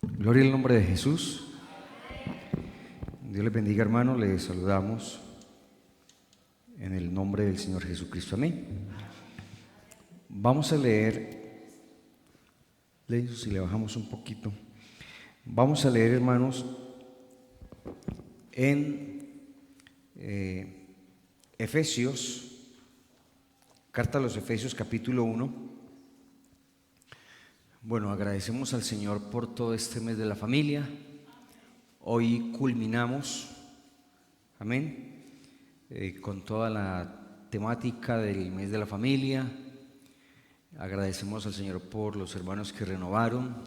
Gloria al nombre de Jesús. Dios les bendiga, hermano. Les saludamos en el nombre del Señor Jesucristo. Amén. Vamos a leer, si le bajamos un poquito. Vamos a leer, hermanos, en Efesios, carta a los Efesios capítulo 1. Bueno, agradecemos al Señor por todo este mes de la familia. Hoy culminamos, amén, con toda la temática del mes de la familia. Agradecemos al Señor por los hermanos que renovaron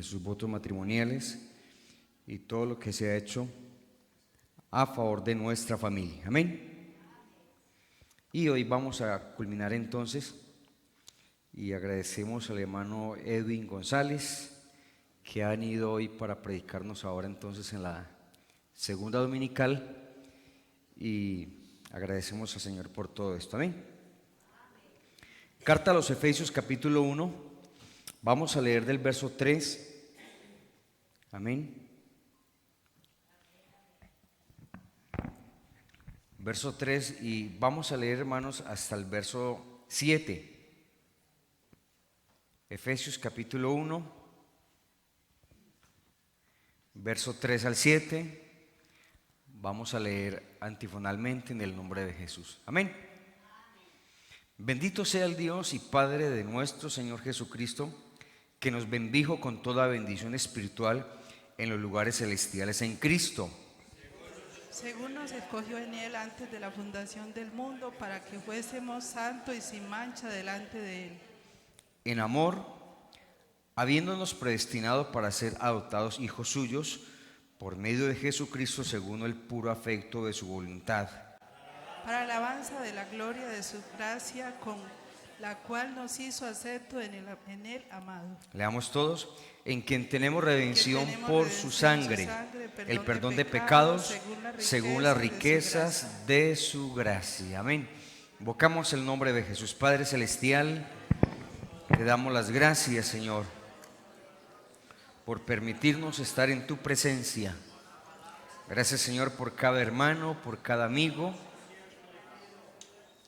sus votos matrimoniales y todo lo que se ha hecho a favor de nuestra familia, amén. Y hoy vamos a culminar entonces, y agradecemos al hermano Edwin González, que ha venido hoy para predicarnos ahora entonces en la segunda dominical, y agradecemos al Señor por todo esto, amén. Carta a los Efesios capítulo 1, vamos a leer del verso 3, amén. Verso 3, y vamos a leer, hermanos, hasta el verso 7. Efesios capítulo 1, verso 3 al 7, vamos a leer antifonalmente en el nombre de Jesús. Amén. Bendito sea el Dios y Padre de nuestro Señor Jesucristo, que nos bendijo con toda bendición espiritual en los lugares celestiales en Cristo. Según nos escogió en Él antes de la fundación del mundo, para que fuésemos santos y sin mancha delante de Él. En amor, habiéndonos predestinado para ser adoptados hijos suyos por medio de Jesucristo según el puro afecto de su voluntad, Para alabanza de la gloria de su gracia, con la cual nos hizo acepto en él amado. leamos todos, en quien tenemos redención tenemos por redención su sangre, el perdón de pecados según las riquezas de su gracia. Amén. Invocamos el nombre de Jesús. Padre celestial, te damos las gracias, Señor, por permitirnos estar en tu presencia. Gracias, Señor, por cada hermano, por cada amigo.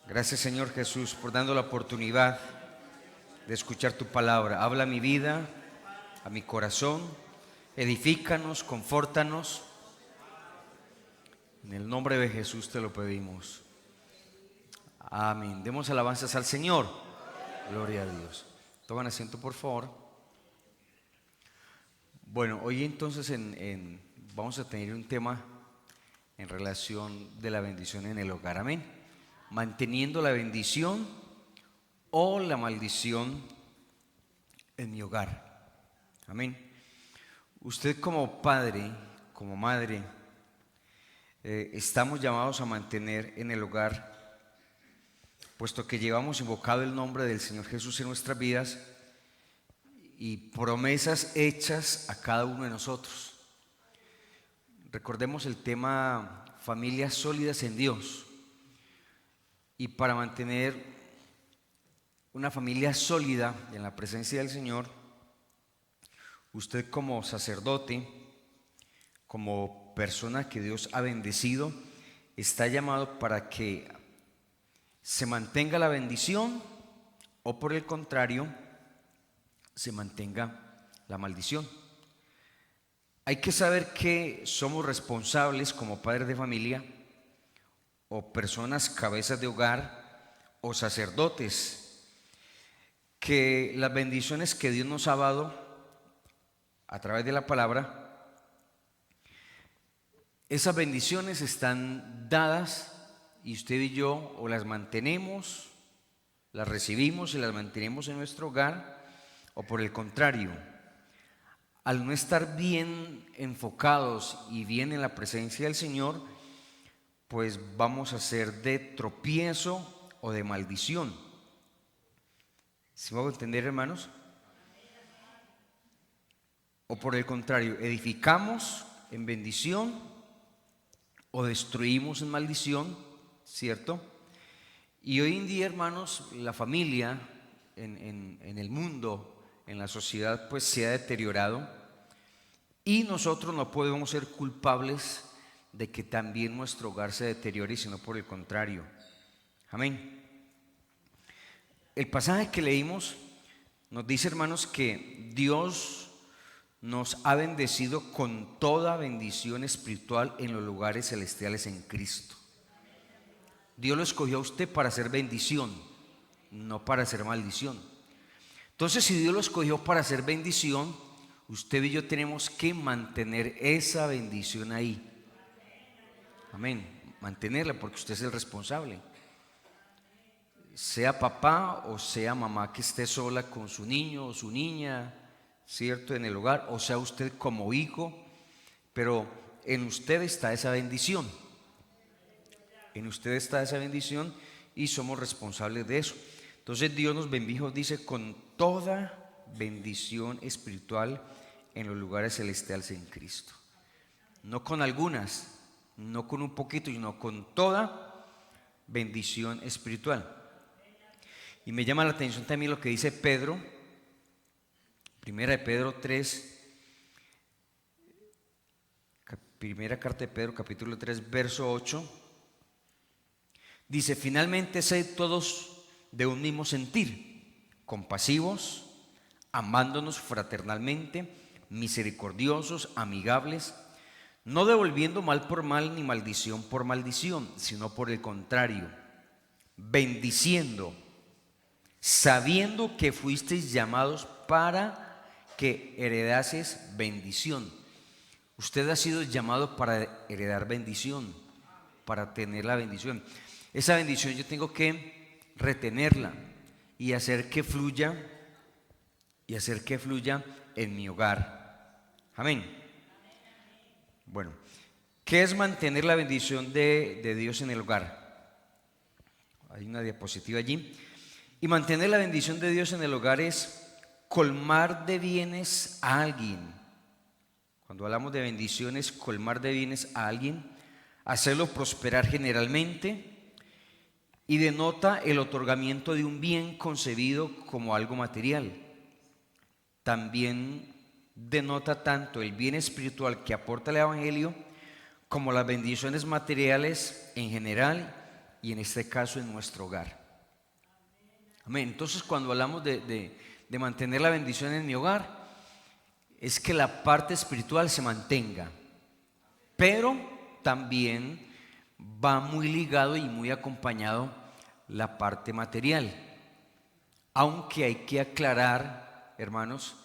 Gracias, Señor Jesús, por dando la oportunidad de escuchar tu palabra. Habla a mi vida, a mi corazón, edifícanos, confórtanos. En el nombre de Jesús te lo pedimos. Amén. Demos alabanzas al Señor. Gloria a Dios. Tomen asiento, por favor. Bueno, hoy entonces vamos a tener un tema en relación de la bendición en el hogar. Amén. Manteniendo la bendición o la maldición en mi hogar. Amén. Usted como padre, como madre, estamos llamados a mantener en el hogar, puesto que llevamos invocado el nombre del Señor Jesús en nuestras vidas y promesas hechas a cada uno de nosotros. Recordemos el tema familias sólidas en Dios. Y para mantener una familia sólida en la presencia del Señor, usted como sacerdote, como persona que Dios ha bendecido, está llamado para que se mantenga la bendición o, por el contrario, se mantenga la maldición. Hay que saber que somos responsables como padres de familia o personas cabezas de hogar o sacerdotes, que las bendiciones que Dios nos ha dado a través de la palabra, esas bendiciones están dadas y usted y yo o las mantenemos, las recibimos y las mantenemos en nuestro hogar, o por el contrario, al no estar bien enfocados y bien en la presencia del Señor, pues vamos a ser de tropiezo o de maldición. ¿Sí me hago entender, hermanos? O por el contrario, edificamos en bendición o destruimos en maldición, ¿cierto? Y hoy en día, hermanos, la familia en el mundo en la sociedad pues se ha deteriorado y nosotros no podemos ser culpables de que también nuestro hogar se deteriore, sino por el contrario. Amén. El pasaje que leímos nos dice, hermanos, que Dios nos ha bendecido con toda bendición espiritual en los lugares celestiales en Cristo. Dios lo escogió a usted para hacer bendición, no para hacer maldición. Entonces, si Dios lo escogió para hacer bendición, usted y yo tenemos que mantener esa bendición ahí. Amén. Mantenerla, porque usted es el responsable. Sea papá o sea mamá que esté sola con su niño o su niña, ¿cierto?, en el hogar, o sea usted como hijo, pero en usted está esa bendición. En usted está esa bendición y somos responsables de eso. Entonces Dios nos bendijo, dice, con toda bendición espiritual en los lugares celestiales en Cristo. No con algunas, no con un poquito, sino con toda bendición espiritual. Y me llama la atención también lo que dice Pedro, primera de Pedro 3, primera carta de Pedro, capítulo 3, verso 8. Dice, finalmente sed todos de un mismo sentir, compasivos, amándonos fraternalmente, misericordiosos, amigables, no devolviendo mal por mal ni maldición por maldición, sino por el contrario, bendiciendo, sabiendo que fuisteis llamados para que heredases bendición. Usted ha sido llamado para heredar bendición, para tener la bendición. Esa bendición yo tengo que retenerla y hacer que fluya en mi hogar. Amén. Bueno, ¿qué es mantener la bendición de Dios en el hogar? Hay una diapositiva allí. Y mantener la bendición de Dios en el hogar es colmar de bienes a alguien. Cuando hablamos de bendiciones, colmar de bienes a alguien, hacerlo prosperar generalmente, y denota el otorgamiento de un bien concebido como algo material. También denota tanto el bien espiritual que aporta el Evangelio como las bendiciones materiales en general y en este caso en nuestro hogar. Amén. Entonces, cuando hablamos de mantener la bendición en mi hogar, es que la parte espiritual se mantenga, pero también va muy ligado y muy acompañado la parte material. Aunque hay que aclarar, hermanos,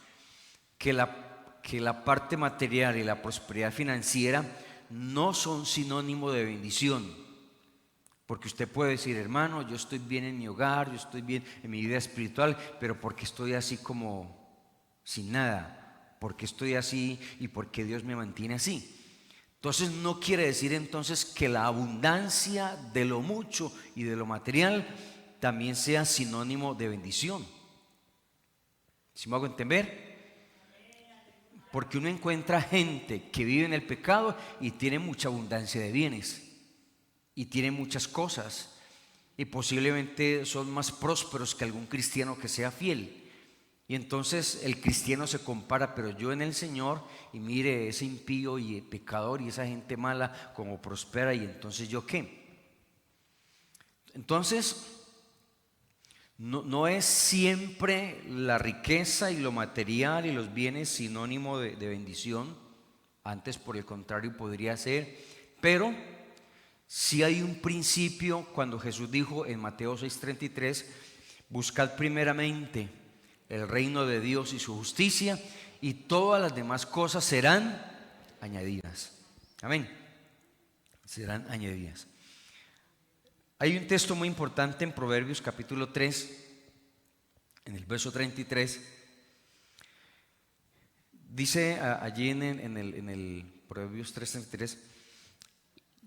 que la parte material y la prosperidad financiera no son sinónimo de bendición. Porque usted puede decir, hermano, yo estoy bien en mi hogar, yo estoy bien en mi vida espiritual, pero porque estoy así como sin nada, porque estoy así y porque Dios me mantiene así. Entonces no quiere decir entonces que la abundancia de lo mucho y de lo material también sea sinónimo de bendición. ¿Sí me hago entender? Porque uno encuentra gente que vive en el pecado y tiene mucha abundancia de bienes y tiene muchas cosas y posiblemente son más prósperos que algún cristiano que sea fiel. Y entonces el cristiano se compara, pero yo en el Señor, y mire ese impío y pecador y esa gente mala como prospera, y entonces ¿yo qué? Entonces no es siempre la riqueza y lo material y los bienes sinónimo de bendición, antes por el contrario podría ser, pero sí hay un principio cuando Jesús dijo en Mateo 6:33, buscad primeramente el reino de Dios y su justicia, y todas las demás cosas serán añadidas. Amén. Serán añadidas. Hay un texto muy importante en Proverbios capítulo 3, en el verso 33. Dice allí en el Proverbios 3:33,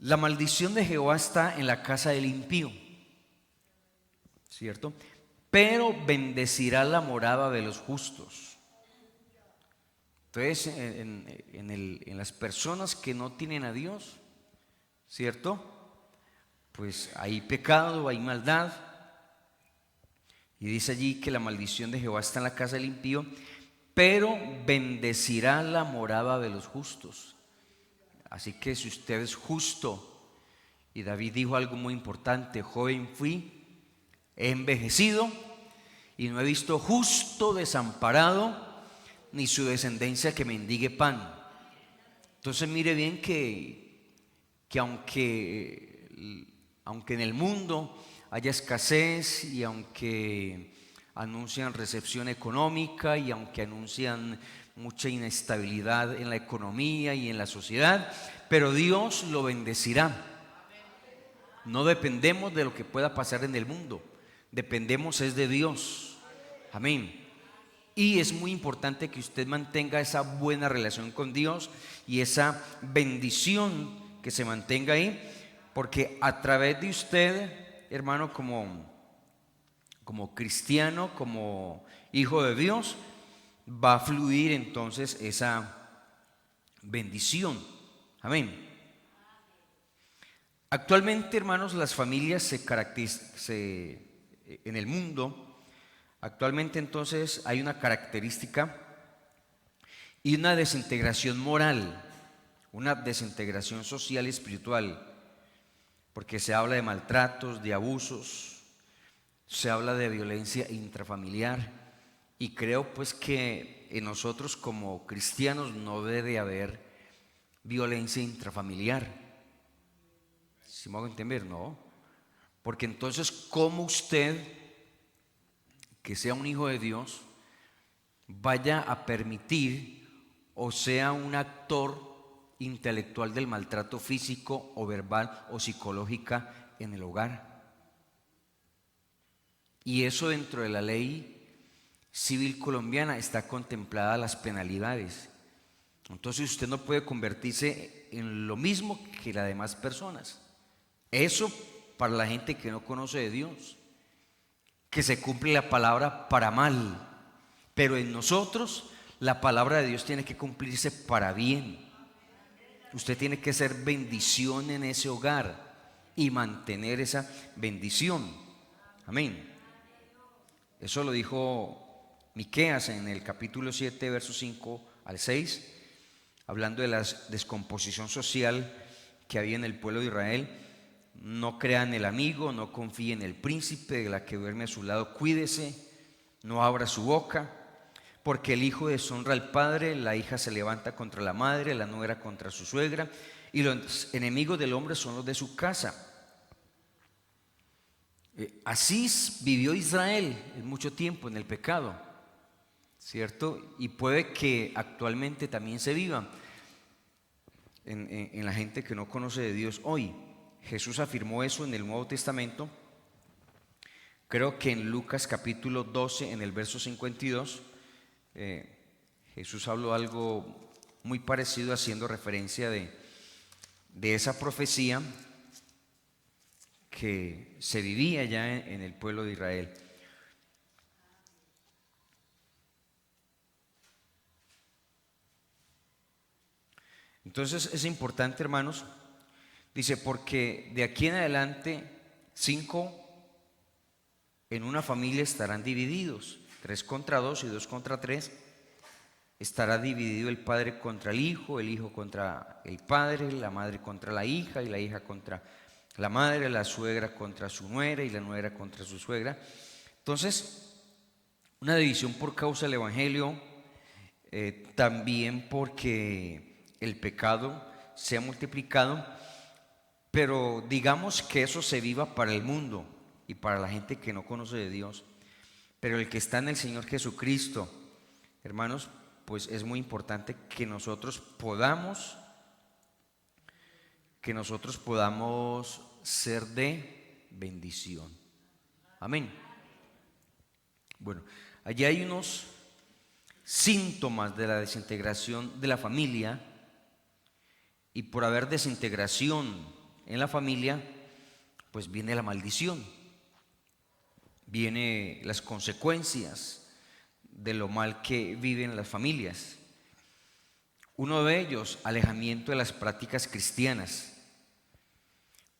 la maldición de Jehová está en la casa del impío, ¿cierto? Pero bendecirá la morada de los justos. Entonces, en las personas que no tienen a Dios, ¿cierto? Pues hay pecado, hay maldad. Y dice allí que la maldición de Jehová está en la casa del impío, pero bendecirá la morada de los justos. Así que si usted es justo, y David dijo algo muy importante: joven fui, he envejecido y no he visto justo desamparado, ni su descendencia que mendigue pan. Entonces mire bien que aunque en el mundo haya escasez, y aunque anuncian recesión económica, y aunque anuncian mucha inestabilidad en la economía y en la sociedad, pero Dios lo bendecirá. No dependemos de lo que pueda pasar en el mundo, dependemos es de Dios. Amén. Y es muy importante que usted mantenga esa buena relación con Dios y esa bendición que se mantenga ahí, porque a través de usted, hermano, como cristiano, como hijo de Dios, va a fluir entonces esa bendición. Amén. Actualmente, hermanos, las familias se caracterizan en el mundo. Actualmente entonces hay una característica y una desintegración moral, una desintegración social y espiritual, porque se habla de maltratos, de abusos, se habla de violencia intrafamiliar, y creo pues que en nosotros como cristianos no debe haber violencia intrafamiliar. ¿Sí me hago entender? No, porque entonces, ¿cómo usted, que sea un hijo de Dios, vaya a permitir o sea un actor intelectual del maltrato físico o verbal o psicológica en el hogar? Y eso dentro de la ley civil colombiana está contemplada las penalidades. Entonces usted no puede convertirse en lo mismo que las demás personas. Eso para la gente que no conoce de Dios, que se cumple la palabra para mal, pero en nosotros la palabra de Dios tiene que cumplirse para bien. Usted tiene que ser bendición en ese hogar y mantener esa bendición. Amén. Eso lo dijo Miqueas en el capítulo 7, versos 5 al 6, hablando de la descomposición social que había en el pueblo de Israel. No crea en el amigo, no confíe en el príncipe, de la que duerme a su lado cuídese, no abra su boca, porque el hijo deshonra al padre, la hija se levanta contra la madre, la nuera contra su suegra, y los enemigos del hombre son los de su casa. Así vivió Israel en mucho tiempo en el pecado, ¿cierto? Y puede que actualmente también se viva en la gente que no conoce de Dios hoy. Jesús afirmó eso en el Nuevo Testamento. Creo que en Lucas capítulo 12, en el verso 52, Jesús habló algo muy parecido, haciendo referencia de esa profecía que se vivía ya en el pueblo de Israel. Entonces es importante, hermanos, dice, porque de aquí en adelante 5 en una familia estarán divididos, 3 contra 2 y 2 contra 3. Estará dividido el padre contra el hijo contra el padre, la madre contra la hija y la hija contra la madre, la suegra contra su nuera y la nuera contra su suegra. Entonces, una división por causa del evangelio, también porque el pecado se ha multiplicado, pero digamos que eso se viva para el mundo y para la gente que no conoce de Dios. Pero el que está en el Señor Jesucristo, hermanos, pues es muy importante que nosotros podamos ser de bendición. Amén. Bueno, allí hay unos síntomas de la desintegración de la familia, y por haber desintegración en la familia, pues viene la maldición, vienen las consecuencias de lo mal que viven las familias. Uno de ellos, alejamiento de las prácticas cristianas.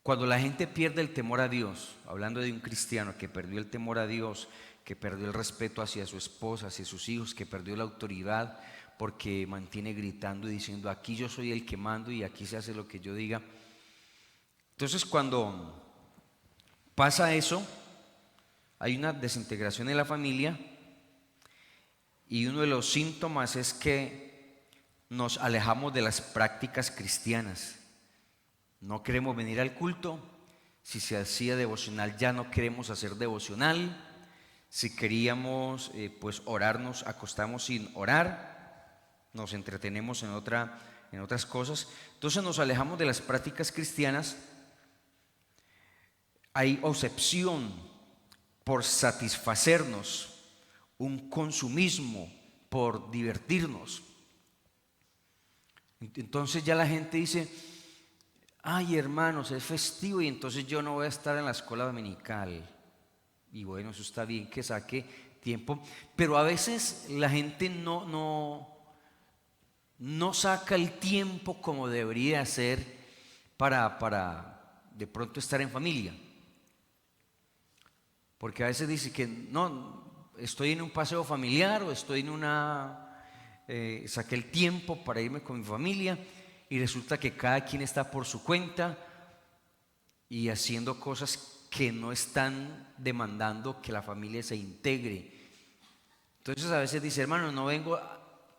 Cuando la gente pierde el temor a Dios, hablando de un cristiano que perdió el temor a Dios, que perdió el respeto hacia su esposa, hacia sus hijos, que perdió la autoridad porque mantiene gritando y diciendo: aquí yo soy el que mando y aquí se hace lo que yo diga. Entonces, cuando pasa eso, hay una desintegración en la familia, y uno de los síntomas es que nos alejamos de las prácticas cristianas. No queremos venir al culto. Si se hacía devocional, ya no queremos hacer devocional. Si queríamos pues orar, nos acostamos sin orar, nos entretenemos en otras cosas. Entonces nos alejamos de las prácticas cristianas. Hay obsesión por satisfacernos, un consumismo por divertirnos. Entonces ya la gente dice: ay, hermanos, es festivo y entonces yo no voy a estar en la escuela dominical. Y bueno, eso está bien que saque tiempo, pero a veces la gente no saca el tiempo como debería ser para de pronto estar en familia. Porque a veces dice que no, estoy en un paseo familiar o estoy en saqué el tiempo para irme con mi familia, y resulta que cada quien está por su cuenta y haciendo cosas que no están demandando que la familia se integre. Entonces a veces dice: hermano, no vengo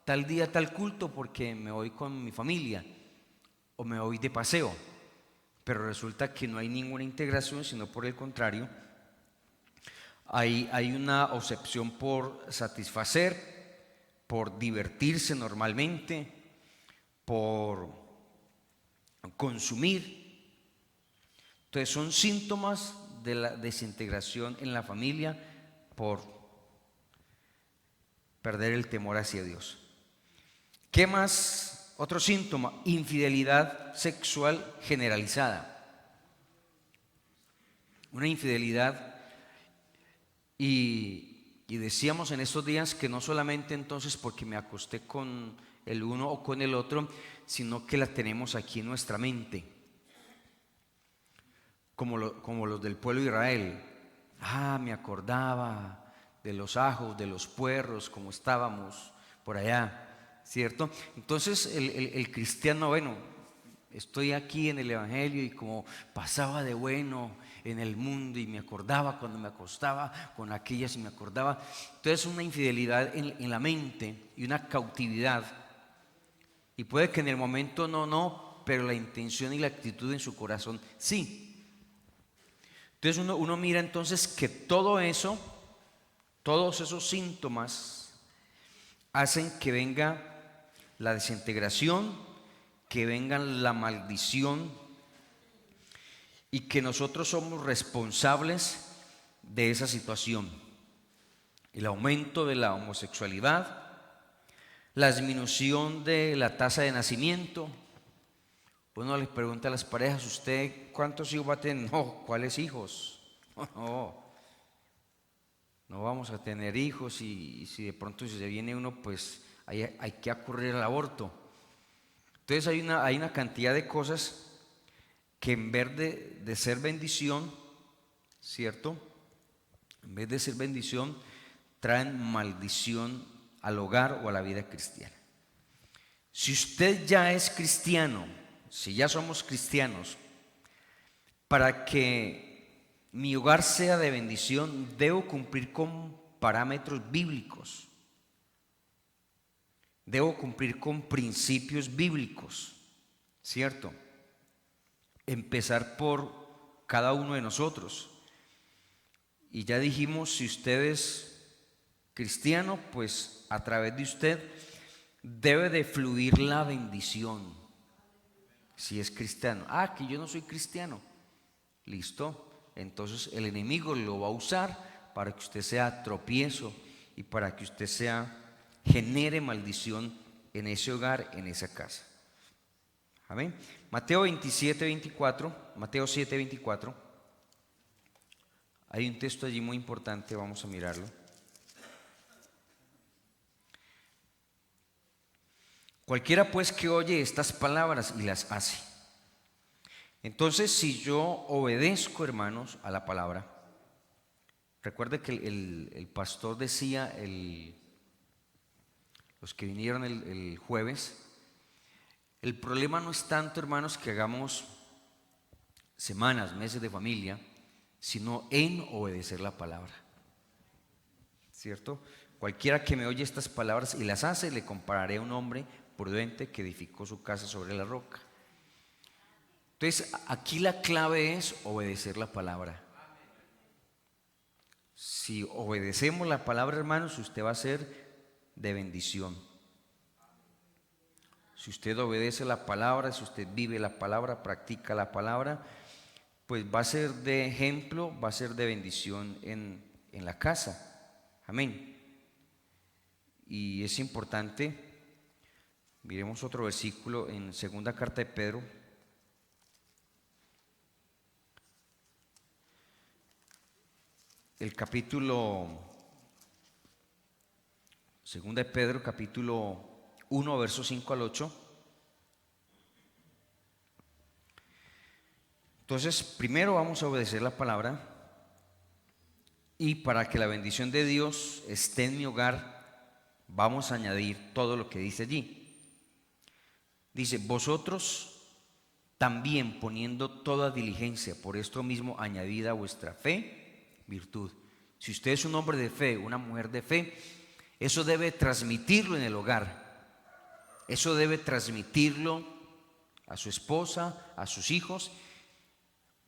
tal día a tal culto porque me voy con mi familia o me voy de paseo, pero resulta que no hay ninguna integración, sino por el contrario, hay una obsesión por satisfacer, por divertirse normalmente, por consumir. Entonces son síntomas de la desintegración en la familia por perder el temor hacia Dios. ¿Qué más? Otro síntoma: infidelidad sexual generalizada. Una infidelidad, y decíamos en estos días que no solamente entonces porque me acosté con el uno o con el otro, sino que la tenemos aquí en nuestra mente, como los del pueblo de Israel. Me acordaba de los ajos, de los puerros, como estábamos por allá, ¿cierto? Entonces el cristiano, bueno, estoy aquí en el Evangelio y como pasaba de bueno en el mundo y me acordaba cuando me acostaba con aquellas y me acordaba. Entonces una infidelidad en la mente y una cautividad, y puede que en el momento no, pero la intención y la actitud en su corazón sí. Entonces uno mira entonces que todos esos síntomas hacen que venga la desintegración, que venga la maldición, y que nosotros somos responsables de esa situación. El aumento de la homosexualidad, la disminución de la tasa de nacimiento. Uno les pregunta a las parejas: ¿usted cuántos hijos va a tener? No, ¿cuáles hijos? No vamos a tener hijos, y si de pronto se viene uno, pues hay que ocurrir al aborto. Entonces hay una cantidad de cosas que en vez de ser bendición, ¿cierto? En vez de ser bendición, traen maldición al hogar o a la vida cristiana. Si usted ya es cristiano, si ya somos cristianos, para que mi hogar sea de bendición, debo cumplir con parámetros bíblicos. Debo cumplir con principios bíblicos, ¿cierto? Empezar por cada uno de nosotros. Y ya dijimos, si usted es cristiano, pues a través de usted debe de fluir la bendición. Si es cristiano, que yo no soy cristiano, listo, entonces el enemigo lo va a usar para que usted sea tropiezo y para que usted genere maldición en ese hogar, en esa casa. Amén. Mateo 7:24. Hay un texto allí muy importante, vamos a mirarlo. Cualquiera pues que oye estas palabras y las hace. Entonces, si yo obedezco, hermanos, a la palabra, Recuerde que el pastor decía, los que vinieron el jueves, el problema no es tanto, hermanos, que hagamos semanas, meses de familia, sino en obedecer la palabra, ¿cierto? Cualquiera que me oye estas palabras y las hace, le compararé a un hombre prudente que edificó su casa sobre la roca. Entonces, aquí la clave es obedecer la palabra. Si obedecemos la palabra, hermanos, usted va a ser de bendición. Si usted obedece la palabra, si usted vive la palabra, practica la palabra, pues va a ser de ejemplo, va a ser de bendición en la casa. Amén. Y es importante, miremos otro versículo en segunda carta de Pedro. El capítulo, segunda de Pedro, capítulo 1, versos 5 al 8. Entonces, primero vamos a obedecer la palabra, y para que la bendición de Dios esté en mi hogar, vamos a añadir todo lo que dice allí. Dice, vosotros también, poniendo toda diligencia, por esto mismo añadid a vuestra fe virtud. Si usted es un hombre de fe, una mujer de fe, eso debe transmitirlo en el hogar. Eso debe transmitirlo a su esposa, a sus hijos,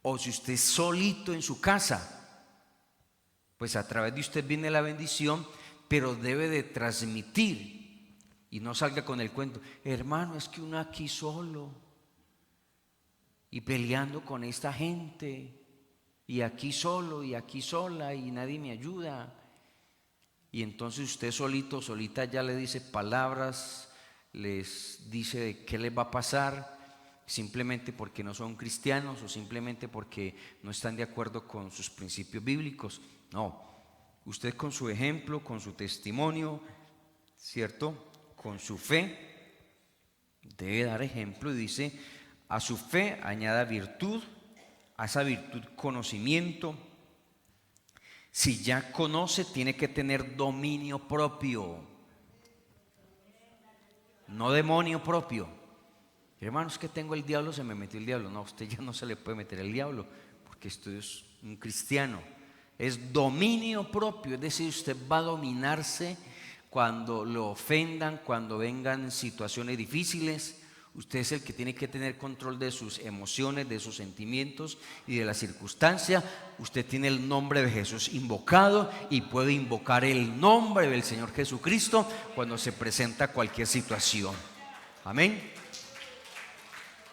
o si usted es solito en su casa, pues a través de usted viene la bendición, pero debe de transmitir. Y no salga con el cuento, hermano, es que uno aquí solo y peleando con esta gente, y aquí solo y aquí sola y nadie me ayuda. Y entonces usted solito, solita ya le dice palabras, les dice qué les va a pasar, simplemente porque no son cristianos o simplemente porque no están de acuerdo con sus principios bíblicos. No, usted con su ejemplo, con su testimonio, ¿cierto? Con su fe, debe dar ejemplo, y dice, a su fe añada virtud, a esa virtud conocimiento. Si ya conoce, tiene que tener dominio propio, no demonio propio. Hermanos, que tengo el diablo, se me metió el diablo. No, a usted ya no se le puede meter el diablo, porque esto es un cristiano. Es dominio propio, es decir, usted va a dominarse cuando lo ofendan, cuando vengan situaciones difíciles. Usted es el que tiene que tener control de sus emociones, de sus sentimientos y de la circunstancia. Usted tiene el nombre de Jesús invocado y puede invocar el nombre del Señor Jesucristo cuando se presenta cualquier situación. Amén.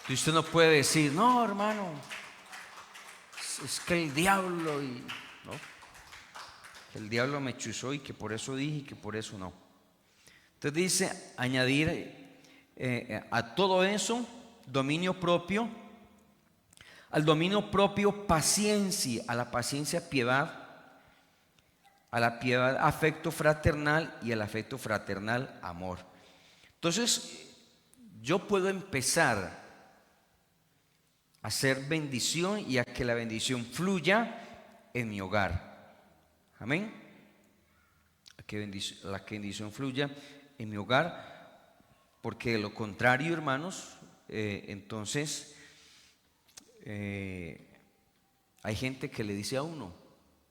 Y usted no puede decir, no, hermano, es que el diablo, y no, el diablo me chuzó y que por eso dije y que por eso no. Entonces dice, añadir a todo eso dominio propio, al dominio propio paciencia, a la paciencia piedad, a la piedad afecto fraternal, y al afecto fraternal amor. Entonces yo puedo empezar a hacer bendición y a que la bendición fluya en mi hogar. Amén. A que la bendición fluya en mi hogar. Porque de lo contrario, hermanos, entonces hay gente que le dice a uno,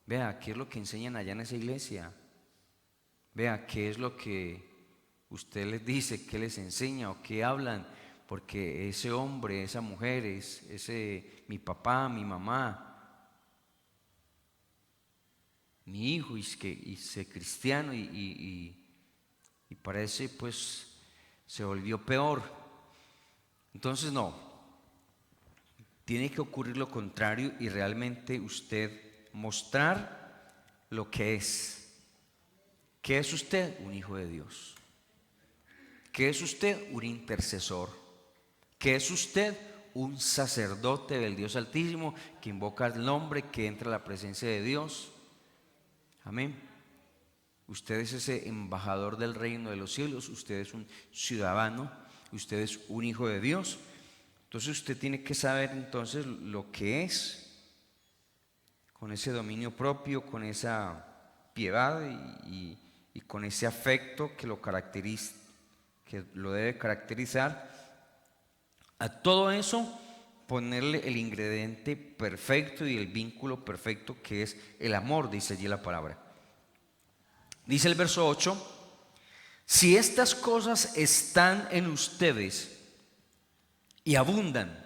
vea, ¿qué es lo que enseñan allá en esa iglesia? Vea, ¿qué es lo que usted les dice, qué les enseña o qué hablan? Porque ese hombre, esa mujer, ese mi papá, mi mamá, mi hijo, y es cristiano y parece pues se volvió peor. Entonces no, tiene que ocurrir lo contrario y realmente usted mostrar lo que es. ¿Qué es usted? Un hijo de Dios. ¿Qué es usted? Un intercesor. ¿Qué es usted? Un sacerdote del Dios Altísimo que invoca el nombre, que entra a la presencia de Dios. Amén. Usted es ese embajador del reino de los cielos, usted es un ciudadano, usted es un hijo de Dios. Entonces usted tiene que saber entonces lo que es con ese dominio propio, con esa piedad y con ese afecto que lo caracteriza, que lo debe caracterizar. A todo eso ponerle el ingrediente perfecto y el vínculo perfecto, que es el amor, dice allí la palabra. Dice el verso 8: si estas cosas están en ustedes y abundan,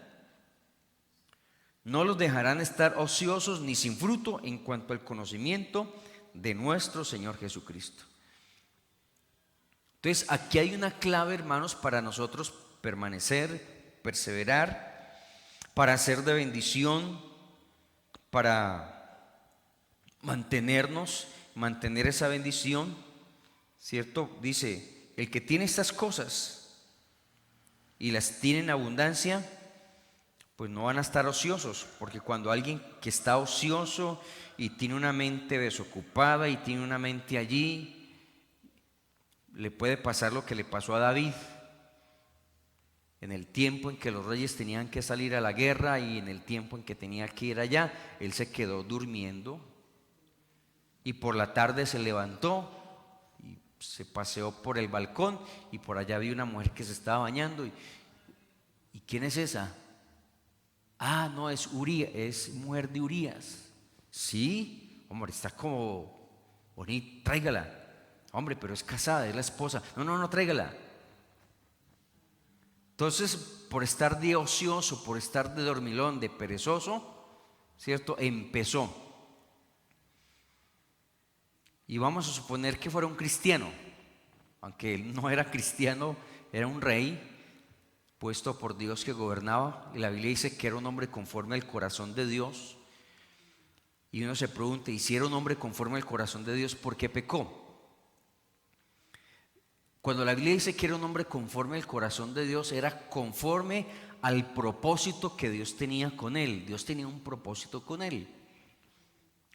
no los dejarán estar ociosos ni sin fruto en cuanto al conocimiento de nuestro Señor Jesucristo. Entonces, aquí hay una clave, hermanos, para nosotros permanecer, perseverar, para ser de bendición, para mantener esa bendición, ¿cierto? Dice, el que tiene estas cosas y las tiene en abundancia, pues no van a estar ociosos, porque cuando alguien que está ocioso y tiene una mente desocupada y tiene una mente allí, le puede pasar lo que le pasó a David en el tiempo en que los reyes tenían que salir a la guerra y en el tiempo en que tenía que ir allá. Él se quedó durmiendo y por la tarde se levantó y se paseó por el balcón y por allá vi una mujer que se estaba bañando. ¿Y quién es esa? Ah, no, es Urías, es mujer de Urías. Sí, hombre, está como bonita, tráigala. Hombre, pero es casada, es la esposa. No, tráigala. Entonces, por estar de ocioso, por estar de dormilón, de perezoso, ¿cierto? Empezó. Y vamos a suponer que fuera un cristiano, aunque él no era cristiano, era un rey puesto por Dios que gobernaba, y la Biblia dice que era un hombre conforme al corazón de Dios. Y uno se pregunta, ¿y si era un hombre conforme al corazón de Dios, por qué pecó? Cuando la Biblia dice que era un hombre conforme al corazón de Dios, era conforme al propósito que Dios tenía con él. Dios tenía un propósito con él,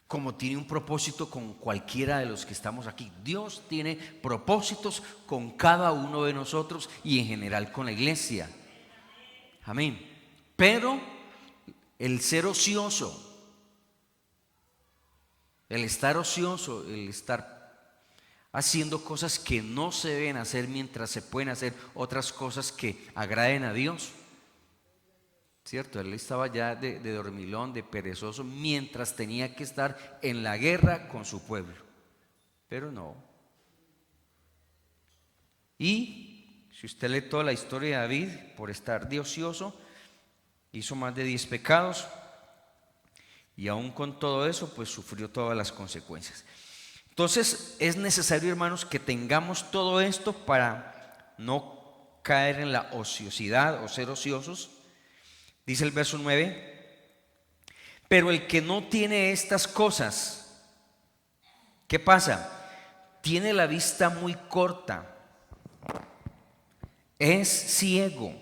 como tiene un propósito con cualquiera de los que estamos aquí. Dios tiene propósitos con cada uno de nosotros y en general con la iglesia. Amén. Pero el ser ocioso, el estar ocioso, el estar haciendo cosas que no se deben hacer mientras se pueden hacer otras cosas que agraden a Dios, ¿cierto? Él estaba ya de dormilón, de perezoso, mientras tenía que estar en la guerra con su pueblo. Pero no. Y si usted lee toda la historia de David, por estar de ocioso, hizo más de 10 pecados y aún con todo eso, pues sufrió todas las consecuencias. Entonces es necesario, hermanos, que tengamos todo esto para no caer en la ociosidad o ser ociosos. Dice el verso 9: pero el que no tiene estas cosas, ¿qué pasa? Tiene la vista muy corta, es ciego,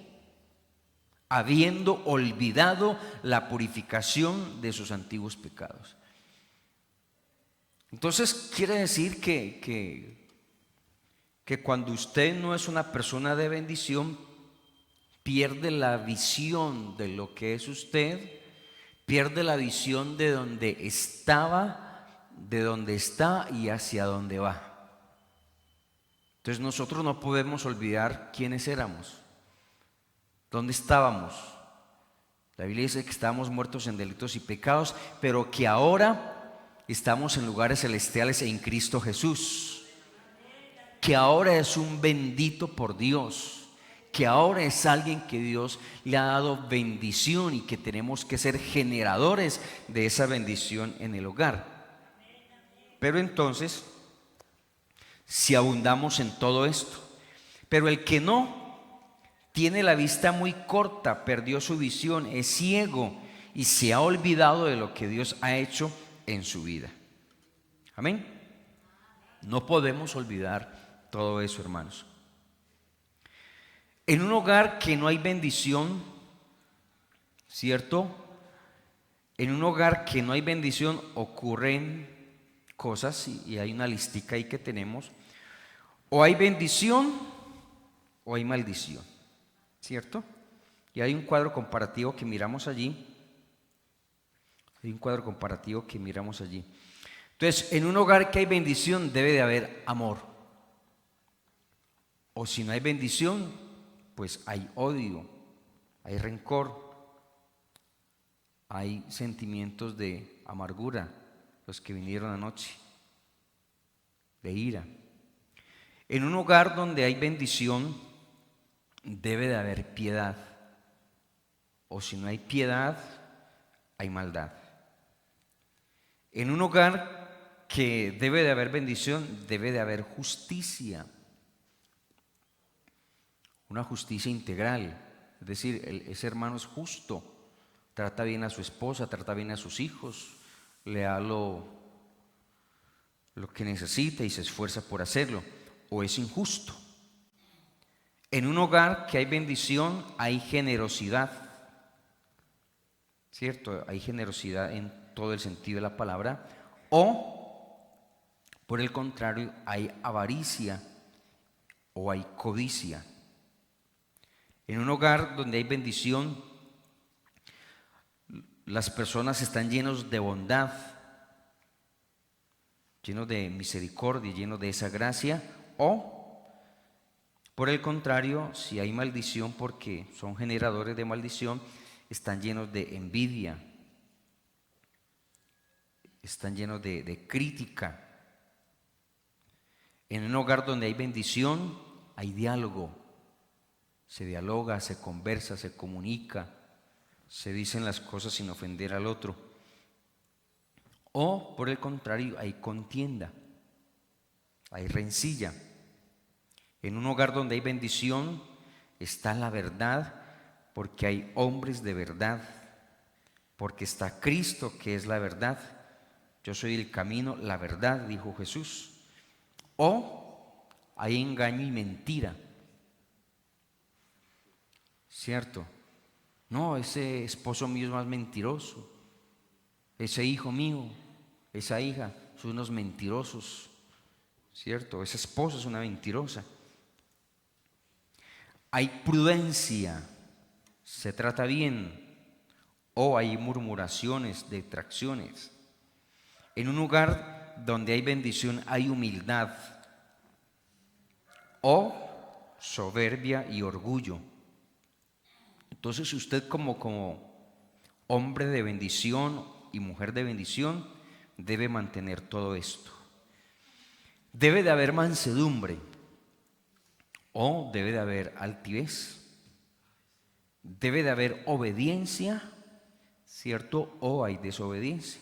habiendo olvidado la purificación de sus antiguos pecados. Entonces quiere decir que cuando usted no es una persona de bendición, pierde la visión de lo que es usted, pierde la visión de donde estaba, de donde está y hacia dónde va. Entonces nosotros no podemos olvidar quiénes éramos, dónde estábamos. La Biblia dice que estábamos muertos en delitos y pecados, pero que ahora estamos en lugares celestiales en Cristo Jesús, que ahora es un bendito por Dios, que ahora es alguien que Dios le ha dado bendición y que tenemos que ser generadores de esa bendición en el hogar. Pero entonces, si abundamos en todo esto, pero el que no tiene la vista muy corta, perdió su visión, es ciego y se ha olvidado de lo que Dios ha hecho en su vida. Amén. No podemos olvidar todo eso, hermanos. En un hogar que no hay bendición, ¿cierto? En un hogar que no hay bendición ocurren cosas, y hay una listica ahí que tenemos. O hay bendición o hay maldición, ¿cierto? Y hay un cuadro comparativo que miramos allí. Hay un cuadro comparativo que miramos allí. Entonces, en un hogar que hay bendición debe de haber amor. O si no hay bendición, pues hay odio, hay rencor, hay sentimientos de amargura, los que vinieron anoche, de ira. En un hogar donde hay bendición debe de haber piedad. O si no hay piedad, hay maldad. En un hogar que debe de haber bendición, debe de haber justicia. Una justicia integral. Es decir, ese hermano es justo, trata bien a su esposa, trata bien a sus hijos, le da lo que necesita y se esfuerza por hacerlo. O es injusto. En un hogar que hay bendición, hay generosidad. ¿Cierto? Hay generosidad en todo el sentido de la palabra. O, por el contrario, hay avaricia o hay codicia. En un hogar donde hay bendición, las personas están llenos de bondad, llenos de misericordia, llenos de esa gracia. O, por el contrario, si hay maldición, porque son generadores de maldición, están llenos de envidia, están llenos de crítica. En un hogar donde hay bendición, hay diálogo. Se dialoga, se conversa, se comunica, se dicen las cosas sin ofender al otro. O, por el contrario, hay contienda, hay rencilla. En un hogar donde hay bendición está la verdad, porque hay hombres de verdad, porque está Cristo, que es la verdad. Yo soy el camino, la verdad, dijo Jesús. O hay engaño y mentira. ¿Cierto? No, ese esposo mío es más mentiroso. Ese hijo mío, esa hija, son unos mentirosos. ¿Cierto? Esa esposa es una mentirosa. Hay prudencia, se trata bien. O hay murmuraciones, detracciones. En un hogar donde hay bendición hay humildad. O soberbia y orgullo. Entonces usted como hombre de bendición y mujer de bendición debe mantener todo esto. Debe de haber mansedumbre. O debe de haber altivez. Debe de haber obediencia, ¿cierto? O hay desobediencia.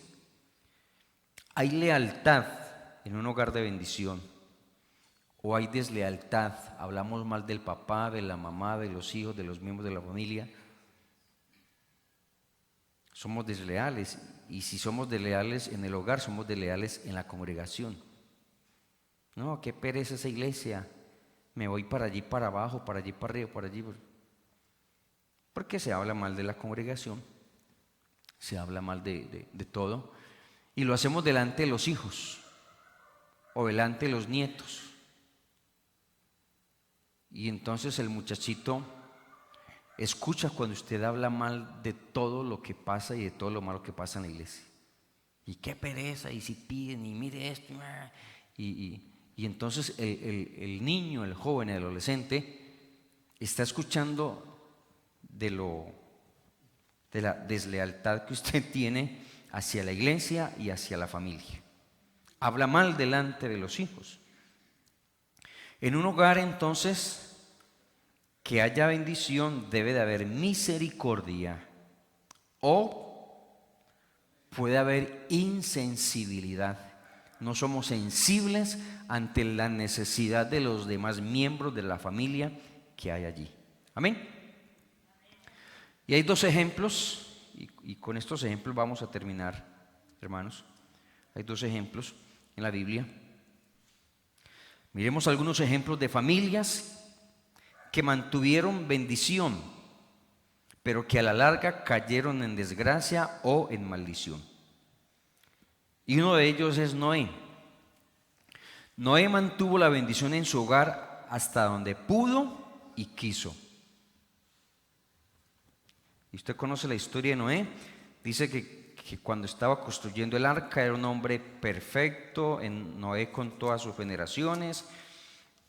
Hay lealtad en un hogar de bendición. O hay deslealtad. Hablamos mal del papá, de la mamá, de los hijos, de los miembros de la familia. Somos desleales. Y si somos desleales en el hogar, somos desleales en la congregación. No, qué pereza esa iglesia. Me voy para allí, para abajo, para allí, para arriba, para allí. Porque se habla mal de la congregación. Se habla mal de todo. Y lo hacemos delante de los hijos. O delante de los nietos. Y entonces el muchachito escucha cuando usted habla mal de todo lo que pasa y de todo lo malo que pasa en la iglesia. Y qué pereza, y si piden, y mire esto. Y entonces el niño, el joven, el adolescente está escuchando de la deslealtad que usted tiene hacia la iglesia y hacia la familia. Habla mal delante de los hijos. En un hogar entonces que haya bendición debe de haber misericordia o puede haber insensibilidad. No somos sensibles ante la necesidad de los demás miembros de la familia que hay allí. Amén. Y hay dos ejemplos, y con estos ejemplos vamos a terminar, hermanos. Hay dos ejemplos en la Biblia. Miremos algunos ejemplos de familias que mantuvieron bendición, pero que a la larga cayeron en desgracia o en maldición. Y uno de ellos es Noé. Noé mantuvo la bendición en su hogar hasta donde pudo y quiso. Y usted conoce la historia de Noé. Dice que cuando estaba construyendo el arca era un hombre perfecto, en Noé con todas sus generaciones.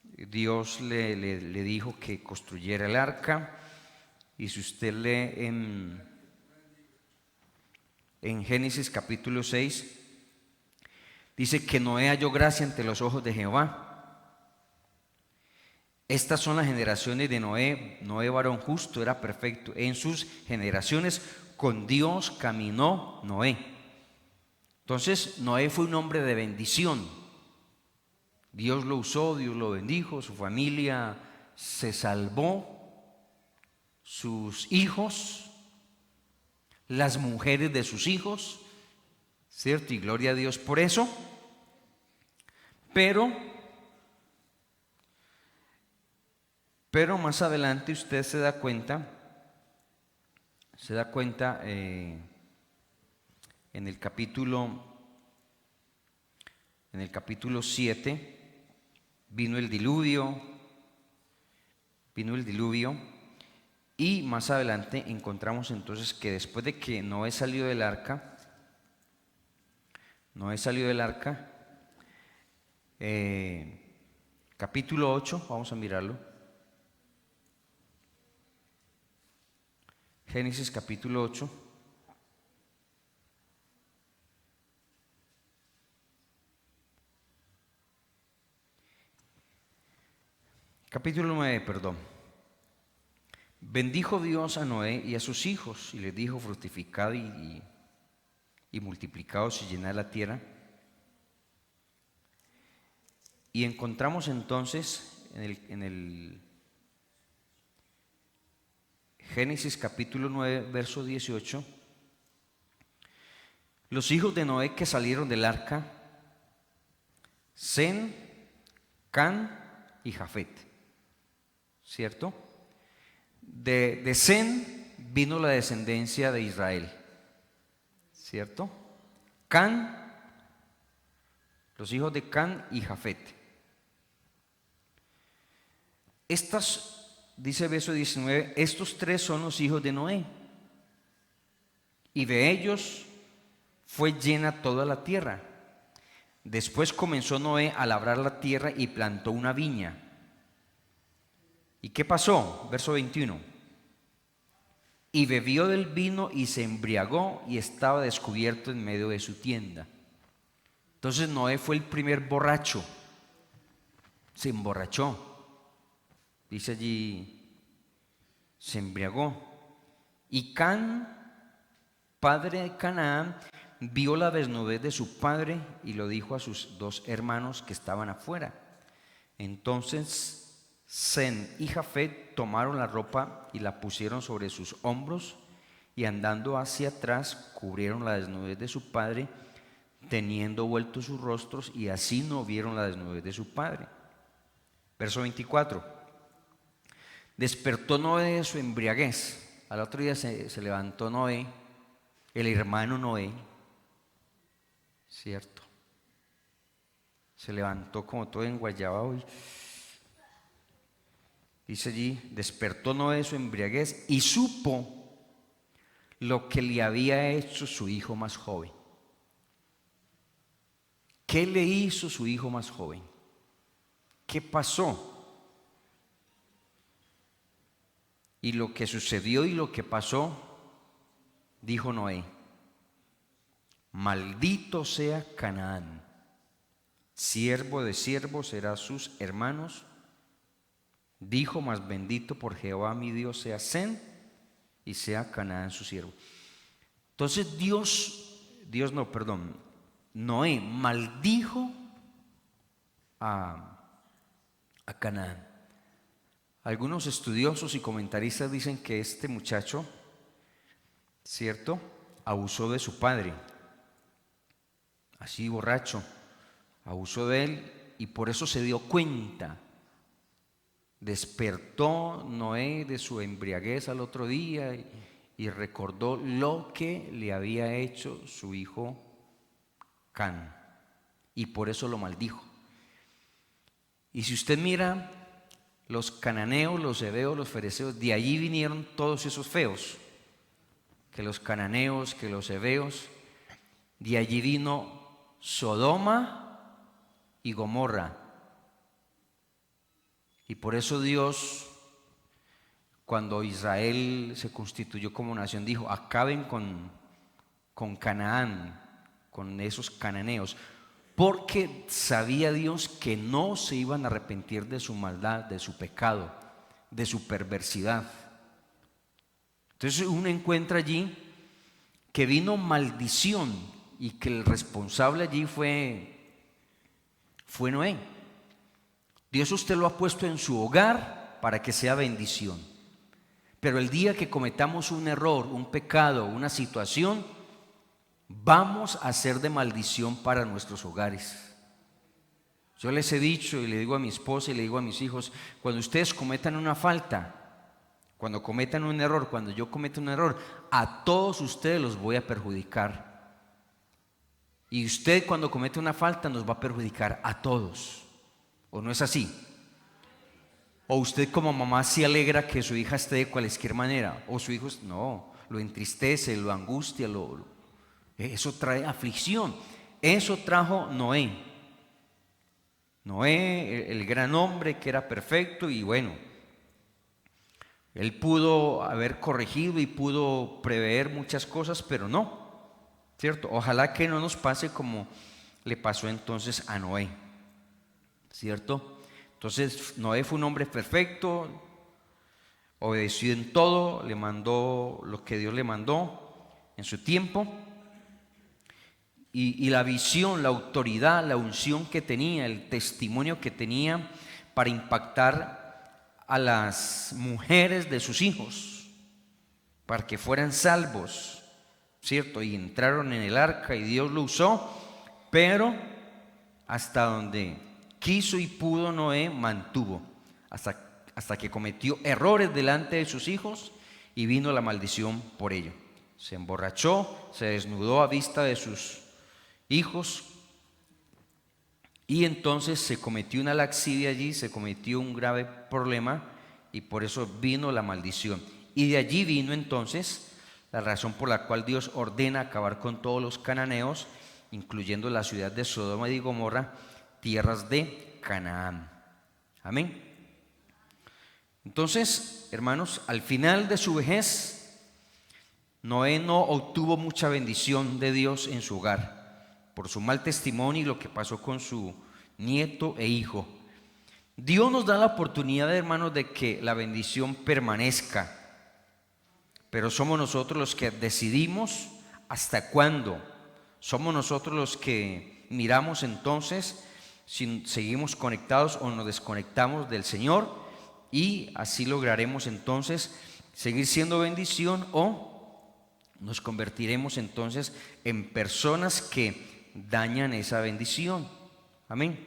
Dios le dijo que construyera el arca, y si usted lee en Génesis capítulo 6, dice que Noé halló gracia ante los ojos de Jehová. Estas son las generaciones de Noé. Noé, varón justo, era perfecto. En sus generaciones con Dios caminó Noé. Entonces Noé fue un hombre de bendición. Dios lo usó, Dios lo bendijo, su familia se salvó, sus hijos, las mujeres de sus hijos, ¿cierto? Y gloria a Dios por eso. Pero más adelante usted se da cuenta en el capítulo 7 vino el diluvio, y más adelante encontramos entonces que después de que Noé salió del arca, capítulo 8, vamos a mirarlo. Génesis capítulo 8. Capítulo 9, perdón. Bendijo Dios a Noé y a sus hijos, y les dijo: fructificad y multiplicaos y llenad la tierra. Y encontramos entonces en el Génesis capítulo 9, verso 18, los hijos de Noé que salieron del arca: Sem, Can y Jafet, ¿cierto? De Sem vino la descendencia de Israel, ¿cierto? Can, los hijos de Can y Jafet. Dice verso 19, estos tres son los hijos de Noé, y de ellos fue llena toda la tierra. Después comenzó Noé a labrar la tierra y plantó una viña. ¿Y qué pasó? Verso 21. Y bebió del vino y se embriagó y estaba descubierto en medio de su tienda. Entonces Noé fue el primer borracho, se emborrachó. Dice allí, se embriagó. Y Can, padre de Canaán, vio la desnudez de su padre y lo dijo a sus dos hermanos que estaban afuera. Entonces Sem y Jafet tomaron la ropa y la pusieron sobre sus hombros, y andando hacia atrás cubrieron la desnudez de su padre, teniendo vueltos sus rostros, y así no vieron la desnudez de su padre. Verso 24. Despertó Noé de su embriaguez. Al otro día se levantó Noé, el hermano Noé, ¿cierto? Se levantó como todo enguayabado y dice allí, despertó Noé de su embriaguez y supo lo que le había hecho su hijo más joven. ¿Qué le hizo su hijo más joven? ¿Qué pasó? Y lo que sucedió y lo que pasó, dijo Noé: maldito sea Canaán, siervo de siervos será sus hermanos. Dijo: mas bendito por Jehová mi Dios sea Sem, y sea Canaán su siervo. Entonces Noé maldijo a Canaán. Algunos estudiosos y comentaristas dicen que este muchacho, ¿cierto?, abusó de su padre, así borracho, abusó de él, y por eso se dio cuenta. Despertó Noé de su embriaguez al otro día y recordó lo que le había hecho su hijo Can, y por eso lo maldijo. Y si usted mira, los cananeos, los heveos, los fereceos, de allí vinieron todos esos feos, que los cananeos, que los heveos, De allí vino Sodoma y Gomorra. Y por eso Dios, cuando Israel se constituyó como nación, dijo: acaben con Canaán, con esos cananeos, porque sabía Dios que no se iban a arrepentir de su maldad, de su pecado, de su perversidad. Entonces uno encuentra allí que vino maldición y que el responsable allí fue Noé. Dios usted lo ha puesto en su hogar para que sea bendición, pero el día que cometamos un error, un pecado, una situación, vamos a ser de maldición para nuestros hogares. Yo les he dicho y le digo a mi esposa y le digo a mis hijos: cuando ustedes cometan una falta, cuando cometan un error, cuando yo cometa un error, a todos ustedes los voy a perjudicar. Y usted, cuando comete una falta, nos va a perjudicar a todos. ¿O no es así? ¿O usted como mamá se alegra que su hija esté de cualquier manera? ¿O su hijo no, lo entristece, lo angustia, eso trae aflicción? Eso trajo Noé. Noé, el gran hombre que era perfecto, y bueno, él pudo haber corregido y pudo prever muchas cosas, pero no, ¿cierto? Ojalá que no nos pase como le pasó entonces a Noé, ¿cierto? Entonces Noé fue un hombre perfecto, obedeció en todo, le mandó lo que Dios le mandó en su tiempo. Y la visión, la autoridad, la unción que tenía, el testimonio que tenía para impactar a las mujeres de sus hijos, para que fueran salvos, ¿cierto? Y entraron en el arca y Dios lo usó, pero hasta donde quiso y pudo Noé mantuvo, hasta que cometió errores delante de sus hijos y vino la maldición por ello. Se emborrachó, se desnudó a vista de sus hijos, y entonces se cometió una laxidia allí, se cometió un grave problema, y por eso vino la maldición. Y de allí vino entonces la razón por la cual Dios ordena acabar con todos los cananeos, incluyendo la ciudad de Sodoma y Gomorra, tierras de Canaán. Amén. Entonces, hermanos, al final de su vejez, Noé no obtuvo mucha bendición de Dios en su hogar, por su mal testimonio y lo que pasó con su nieto e hijo. Dios nos da la oportunidad, hermanos, de que la bendición permanezca, pero somos nosotros los que decidimos hasta cuándo. Somos nosotros los que miramos entonces si seguimos conectados o nos desconectamos del Señor, y así lograremos entonces seguir siendo bendición, o nos convertiremos entonces en personas que dañan esa bendición. Amén.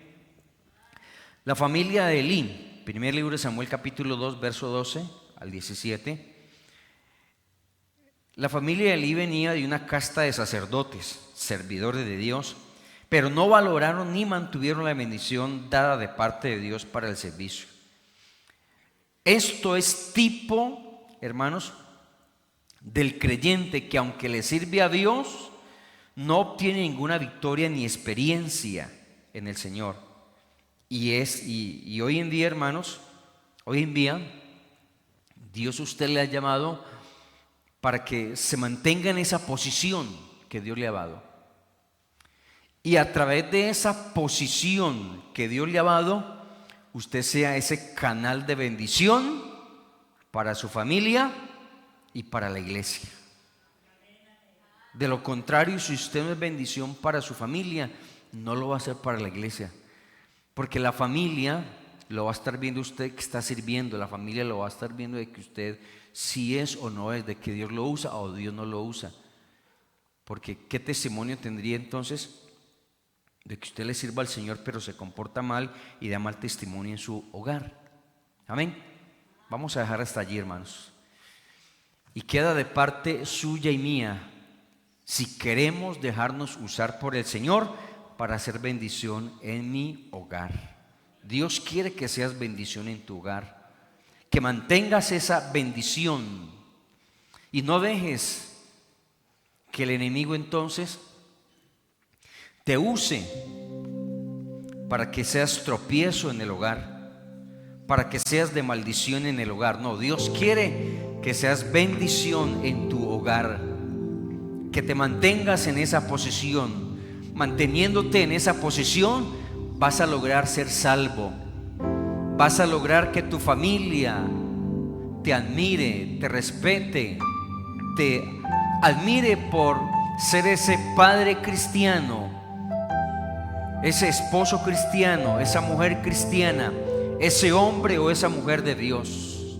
La familia de Elí, primer libro de Samuel capítulo 2, verso 12 al 17. La familia de Elí venía de una casta de sacerdotes, servidores de Dios, pero no valoraron ni mantuvieron la bendición dada de parte de Dios para el servicio. Esto es tipo, hermanos, del creyente que aunque le sirve a Dios, no obtiene ninguna victoria ni experiencia en el Señor. Y hoy en día, hermanos, hoy en día Dios a usted le ha llamado para que se mantenga en esa posición que Dios le ha dado. Y a través de esa posición que Dios le ha dado, usted sea ese canal de bendición para su familia y para la iglesia. De lo contrario, si usted no es bendición para su familia, no lo va a hacer para la iglesia, porque la familia lo va a estar viendo usted que está sirviendo, la familia lo va a estar viendo de que usted si es o no es, de que Dios lo usa o Dios no lo usa. Porque ¿qué testimonio tendría entonces de que usted le sirva al Señor pero se comporta mal y da mal testimonio en su hogar? Amén. Vamos a dejar hasta allí, hermanos. Y queda de parte suya y mía si queremos dejarnos usar por el Señor para hacer bendición en mi hogar. Dios quiere que seas bendición en tu hogar, que mantengas esa bendición y no dejes que el enemigo entonces te use para que seas tropiezo en el hogar, para que seas de maldición en el hogar. No, Dios quiere que seas bendición en tu hogar, que te mantengas en esa posición. Manteniéndote en esa posición, vas a lograr ser salvo. Vas a lograr que tu familia te admire, te respete, te admire por ser ese padre cristiano, ese esposo cristiano, esa mujer cristiana, ese hombre o esa mujer de Dios.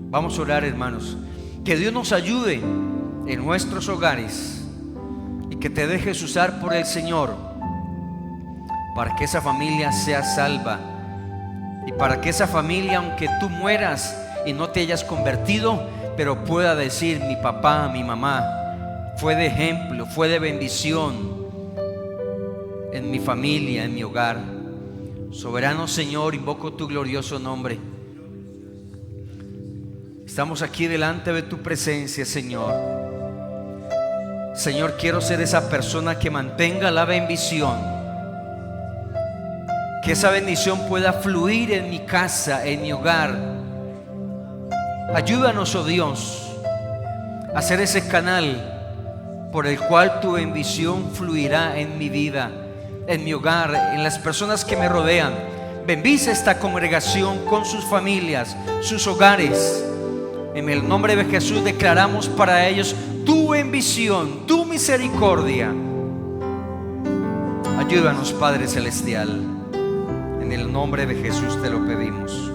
Vamos a orar, hermanos. Que Dios nos ayude en nuestros hogares y que te dejes usar por el Señor para que esa familia sea salva y para que esa familia, aunque tú mueras y no te hayas convertido, pero pueda decir: mi papá, mi mamá fue de ejemplo, fue de bendición en mi familia, en mi hogar. Soberano Señor, invoco tu glorioso nombre. Estamos aquí delante de tu presencia, Señor. Señor, quiero ser esa persona que mantenga la bendición, que esa bendición pueda fluir en mi casa, en mi hogar. Ayúdanos, oh Dios, a ser ese canal por el cual tu bendición fluirá en mi vida, en mi hogar, en las personas que me rodean. Bendice esta congregación con sus familias, sus hogares. En el nombre de Jesús declaramos para ellos tu bendición, tu misericordia. Ayúdanos, Padre Celestial. En el nombre de Jesús te lo pedimos.